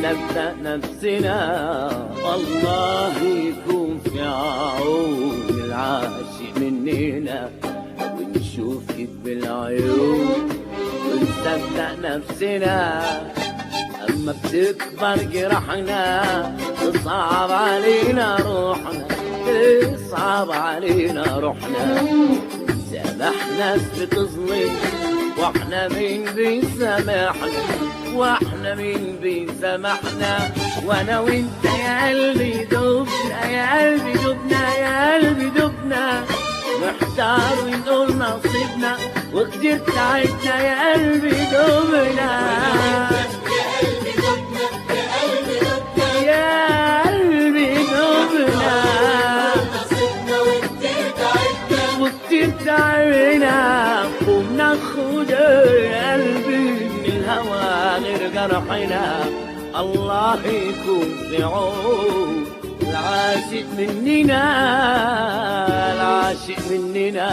ونصدق نفسنا. الله يكون في عون العاشق مننا، ونشوفك بالعيون ونصدق نفسنا. أما بتكبر جرحنا تصعب علينا روحنا، تصعب علينا روحنا. سامح ناس بتظلم واحنا مين بيسامحنا، واحنا مين بيسامحنا. وانا وانت يا قلبي دبنا، يا قلبي دبنا، يا قلبي دبنا. محتار ونقول نصيبنا وكتير تعبنا، يا قلبي دبنا، يا قلبي دبنا. وكتير تعبنا وبناخد يا قلبي من الهوى غير جرحنا. الله يكون في عون العاشق مننا، العاشق مننا.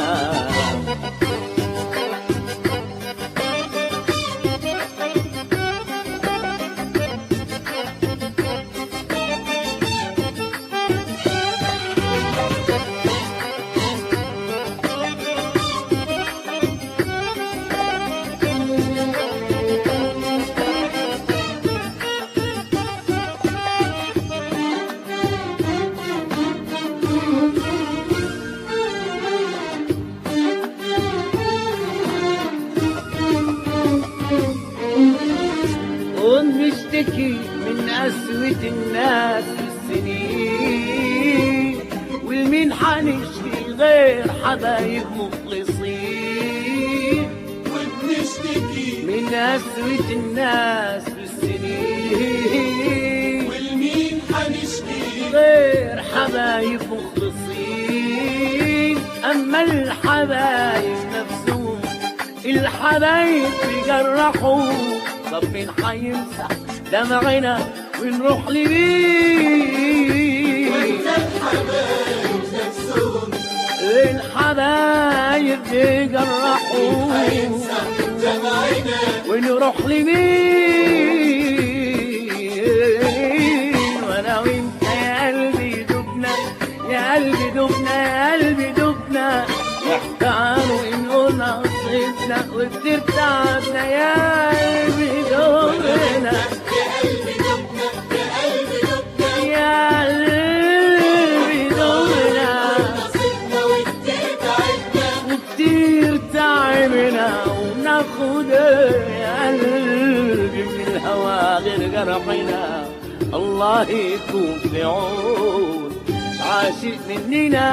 ونشتكي من قسوة الناس في السنين، والمين حنشكي غير حبايب مخلصين. ونشتكي من قسوة الناس في السنين، والمين حنشكي غير حبايب مخلصين. أما الحبايب نفسهم الحبايب بيجرحوا، طب مين حيمسح دمعنا ونروح لمين؟ وانت الحبايب نفسهم الحبايب بيجرحوا، هيمسح دمعنا ونروح لمين؟ وانا وانت يا قلبي دبنا، يا قلبي دبنا، يا قلبي دبنا. محتار ونقول نصيبنا وكتير تعبنا، يا قلبي دبنا، يا قلبي دبنا. وكتير تعبنا وناخد يا قلبي من الهوى غير جرحنا. الله يكون في عون العاشق مننا،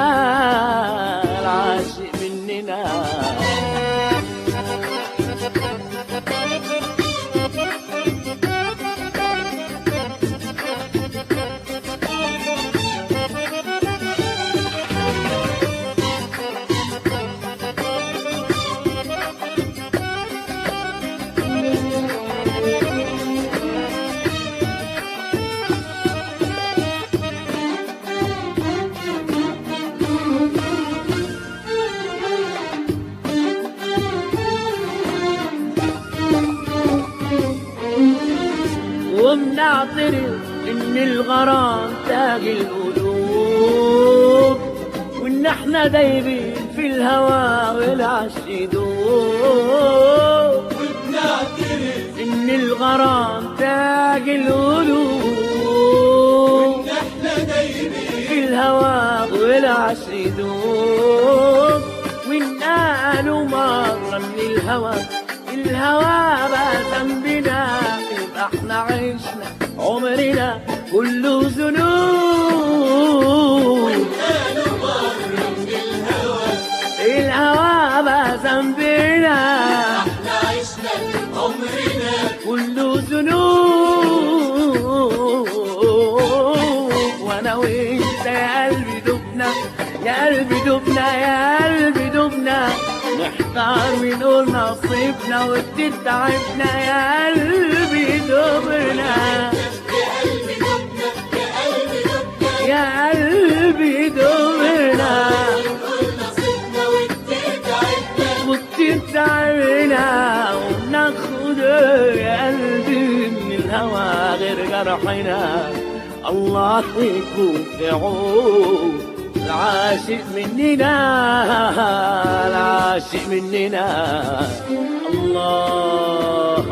العاشق مننا. وبنعترف ان الغرام تاج القلوب، وان احنا دايبين في الهوى والعشق يدوب. وبنعترف ان الغرام تاج القلوب، ان احنا دايبين في الهوى والعشق يدوب. وان قالوا مرة من الهوى بقى ذنبنا، يبقى احنا عشنا عمرنا كله ذنوب. قالوا مرة من الهوى بقى ذنبنا، احنا عشنا عمرنا كله ذنوب. وانا وانت يا قلبي دبنا، يا قلبي دبنا، يا قلبي دبنا. نحتار ونقول نصيبنا وكتير تعبنا، يا قلبي دبنا، يا قلبي دبنا. وكتير تعبنا وناخد يا قلبي من الهوى غير جرحنا، الله يكون في عون العاشق مننا، العاشق مننا. الله